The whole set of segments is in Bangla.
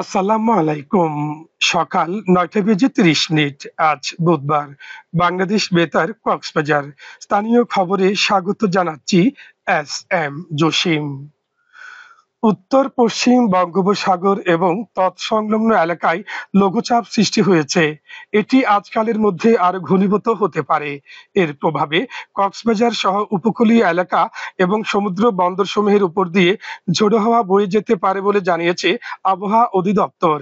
আসসালামু আলাইকুম। সকাল ৯টা বেজে ৩০ মিনিট। আজ বুধবার। বাংলাদেশ বেতার কক্সবাজার। স্থানীয় খবরে স্বাগত জানাচ্ছি এস এম জসিম। উত্তর-পশ্চিম বঙ্গোপসাগর এবং তৎসংলগ্ন এলাকায় লঘুচাপ সৃষ্টি হয়েছে। এটি আজকালের মধ্যে আরো ঘনীভূত হতে পারে। এর প্রভাবে কক্সবাজার সহ উপকূলীয় এলাকা এবং সমুদ্র বন্দরসমূহের উপর দিয়ে ঝোড়ো হাওয়া বয়ে যেতে পারে বলে জানিয়েছে আবহাওয়া অধিদপ্তর।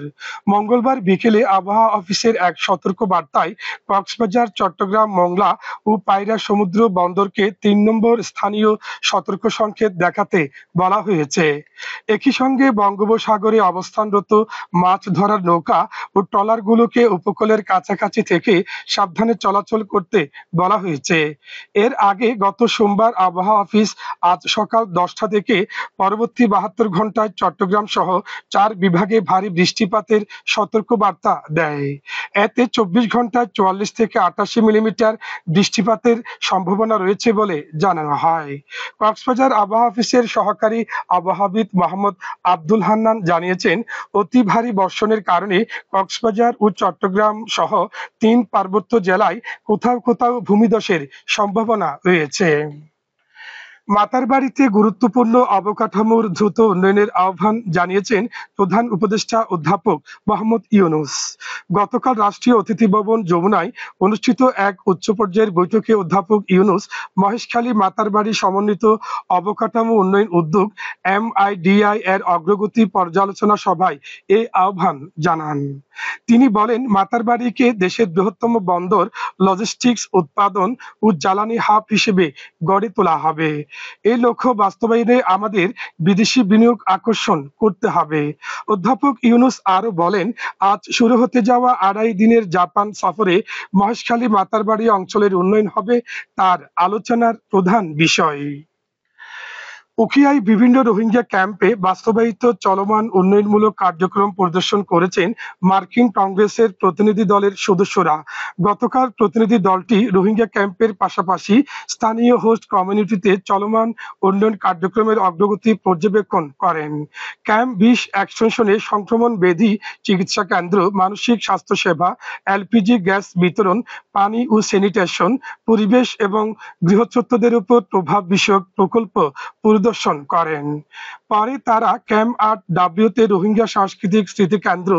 মঙ্গলবার বিকেলে আবহাওয়া অফিসের এক সতর্ক বার্তায় কক্সবাজার, চট্টগ্রাম, মোংলা ও পায়রা সমুদ্র বন্দরকে ৩ নম্বর স্থানীয় সতর্ক সংকেত দেখাতে বলা হয়েছে। একই সঙ্গে বঙ্গোপসাগরে অবস্থানরত মাছ ধরার নৌকা ও ট্রলারগুলোকে উপকূলের কাছাকাছি থেকে সাবধানে চলাচল করতে বলা হয়েছে। এর আগে গত সোমবার আবহাওয়া অফিস আজ সকাল ১০টা থেকে পরবর্তী ৭২ ঘন্টায় চট্টগ্রাম সহ ৪ বিভাগে ভারী বৃষ্টিপাতের সতর্কবার্তা দেয়। এতে ২৪ ঘন্টায় ৪৪ থেকে ৮৮ মিলিমিটার বৃষ্টিপাতের সম্ভাবনা রয়েছে বলে জানানো হয়। কক্সবাজার আবহাওয়া অফিসের সহকারী আবহাওয়াবিদ মোহাম্মদ আব্দুল হান্নান জানিয়েছেন, অতি ভারী বর্ষণের কারণে কক্সবাজার ও চট্টগ্রাম সহ ৩ পার্বত্য জেলায় কোথাও কোথাও ভূমিধসের সম্ভাবনা রয়েছে। মাতারবাড়িতে গুরুত্বপূর্ণ অবকাঠামোর দ্রুত উন্নয়নের আহ্বান জানিয়েছেন প্রধান উপদেষ্টা অধ্যাপক মোহাম্মদ ইউনূস। গতকাল রাষ্ট্রীয় অতিথি ভবন যমুনায় অনুষ্ঠিত এক উচ্চ পর্যায়ের বৈঠকে অধ্যাপক ইউনূস মহেশখালী মাতারবাড়ি সমন্বিত অবকাঠামো উন্নয়ন উদ্যোগ MIDI এর অগ্রগতি পর্যালোচনা সভায় এই আহ্বান জানান। তিনি বলেন, মাতারবাড়িকে দেশের বৃহত্তম বন্দর, লজিস্টিক্স, উৎপাদন ও জ্বালানি হাব হিসেবে গড়ে তোলা হবে। এই লক্ষ্য বাস্তবায়নে আমাদের বিদেশি বিনিয়োগ আকর্ষণ করতে হবে। অধ্যাপক ইউনূস আরো বলেন, আজ শুরু হতে যাওয়া ২.৫ দিনের জাপান সফরে মহেশখালী মাতারবাড়ি অঞ্চলের উন্নয়ন হবে তার আলোচনার প্রধান বিষয়। উখিয়ায় বিভিন্ন রোহিঙ্গা ক্যাম্পে বাস্তবায়িত চলমান উন্নয়নমূলক কার্যক্রম পরিদর্শন করেছেন মার্কিন কংগ্রেসের প্রতিনিধি দলের সদস্যরা। গতকাল প্রতিনিধি দলটি রোহিঙ্গা ক্যাম্পের পাশাপাশি স্থানীয় হোস্ট কমিউনিটিতে চলমান উন্নয়ন কার্যক্রমের অগ্রগতি পর্যবেক্ষণ করেন। ক্যাম্প ২০ এক্সটেনশনে সংক্রমণ ব্যাধি চিকিৎসা কেন্দ্র, মানসিক স্বাস্থ্যসেবা, LPG গ্যাস বিতরণ, পানি ও স্যানিটেশন, পরিবেশ এবং গৃহচ্ছত্রদের উপর প্রভাব বিষয়ক প্রকল্প পরিদর্শন করেন। পরে তারা ক্যাম্প ৮W-তে রোহিঙ্গা সাংস্কৃতিক স্মৃতিকেন্দ্র,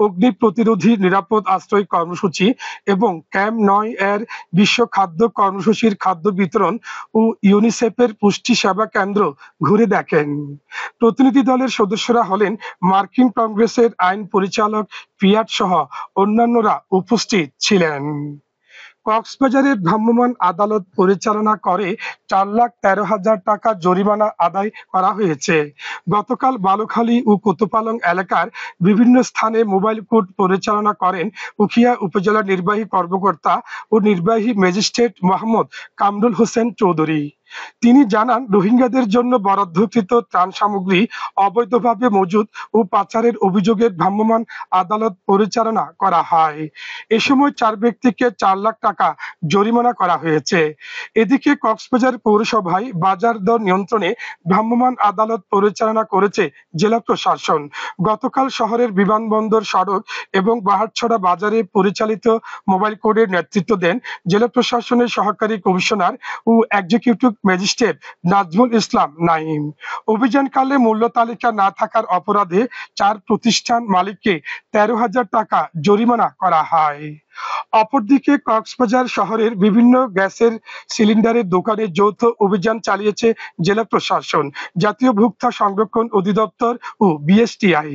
অগ্নি প্রতিরোধী নিরাপদ আশ্রয় কর্মসূচি এবং ক্যাম্প ৯ এর বিশ্ব খাদ্য কর্মসূচির খাদ্য বিতরণ ও ইউনিসেফের পুষ্টি সেবা কেন্দ্র ঘুরে দেখেন। প্রতিনিধি দলের সদস্যরা হলেন মার্কিন কংগ্রেসের আইন পরিচালক পিয়াট সহ অন্যান্যরা উপস্থিত ছিলেন। কক্সবাজারের ভ্রাম্যমাণ আদালত পরিচালনা করে ৪,১৩,০০০ টাকা জরিমানা আদায় করা হয়েছে। গতকাল বালুখালী ও কোতোপালং এলাকার বিভিন্ন স্থানে মোবাইল কোর্ট পরিচালনা করেন উখিয়া উপজেলা নির্বাহী কর্মকর্তা ও নির্বাহী ম্যাজিস্ট্রেট মোহাম্মদ কামরুল হোসেন চৌধুরী। তিনি জানান, রোহিঙ্গাদের জন্য বরাদ্দকৃত ত্রাণ সামগ্রী অবৈধভাবে মজুত ও পাচারের অভিযোগে ভ্রাম্যমাণ আদালত পরিচালনা করা হয়। এ সময় ৪ ব্যক্তিকে ৪ লাখ টাকা জরিমানা করা হয়েছে। এদিকে কক্সবাজার পৌরসভায় বাজার দর নিয়ন্ত্রণে ভ্রাম্যমাণ আদালত পরিচালনা করেছে জেলা প্রশাসন। গতকাল শহরের বিমানবন্দর, সড়ক এবং বাহারছড়া বাজারে পরিচালিত মোবাইল কোর্টের নেতৃত্ব দেন জেলা প্রশাসনের সহকারী কমিশনার ও এক্সিকিউটিভ ম্যাজিস্ট্রেট নাজমুল ইসলাম নাঈম। অভিযানকালে মূল্য তালিকা না থাকার অপরাধে ৪ প্রতিষ্ঠান মালিককে ১৩,০০০ টাকা জরিমানা করা হয়। অপরদিকে কক্সবাজার শহরের বিভিন্ন গ্যাসের সিলিন্ডারের দোকানে যৌথ অভিযান চালিয়েছে জেলা প্রশাসন, জাতীয় ভোক্তা সংরক্ষণ অধিদপ্তর ও BSTI।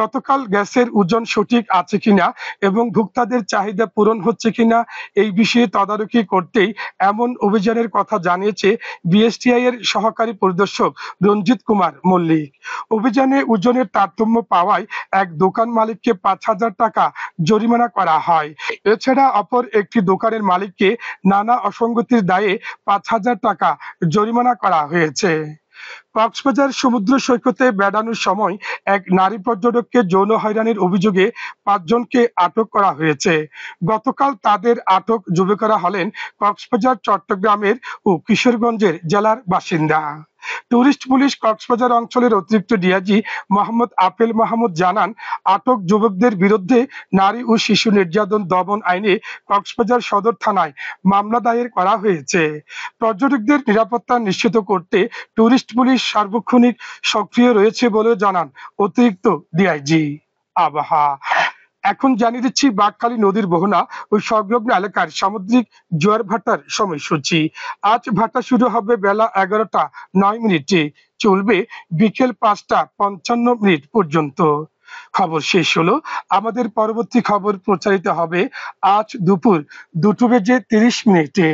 গতকাল গ্যাসের ওজন সঠিক আছে কিনা এবং ভোক্তাদের চাহিদা পূরণ হচ্ছে কিনা এই বিষয়ে তদারকি করতেই এমন অভিযানের কথা জানিয়েছে BSTI এর সহকারী পরিদর্শক রঞ্জিত কুমার মল্লিক। অভিযানে ওজনের তারতম্য পাওয়ায় এক দোকান মালিককে ৫,০০০ টাকা জরিমানা করা হয়। এছাড়া অপর একটি দোকানের মালিককে নানা অসঙ্গতির দায়ে ৫,০০০ টাকা জরিমানা করা হয়েছে। কক্সবাজার সমুদ্র সৈকতে বেড়ানোর সময় এক নারী পর্যটককে যৌন হয়রানির অভিযোগে ৫ জনকে আটক করা হয়েছে। গতকাল তাদের আটক যুবকেরা হলেন কক্সবাজার, চট্টগ্রামের ও কিশোরগঞ্জের জেলার বাসিন্দা। টুরিস্ট পুলিশ কক্সবাজার অঞ্চলের অতিরিক্ত ডিআইজি মোহাম্মদ আপেল মাহমুদ জানান, আটক যুবকদের বিরুদ্ধে নারী ও শিশু নির্যাতন দমন আইনে কক্সবাজার সদর থানায় মামলা দায়ের করা হয়েছে। পর্যটকদের নিরাপত্তা নিশ্চিত করতে টুরিস্ট পুলিশ সার্বক্ষণিক সক্রিয় রয়েছে বলে জানান অতিরিক্ত ডিআইজি। আবহাওয়া এখন জানিয়ে দিচ্ছি বাঁকখালী নদীর মোহনা ও সংলগ্ন এলাকার সামুদ্রিক জোয়ার ভাটার সময়সূচি। আজ ভাটা শুরু হবে বেলা 11টা 9 মিনিটে, চলবে বিকেল 5টা 55 মিনিট পর্যন্ত। খবর শেষ হলো। আমাদের পরবর্তী খবর প্রচারিত হবে আজ দুপুর 2টো বেজে 30 মিনিটে।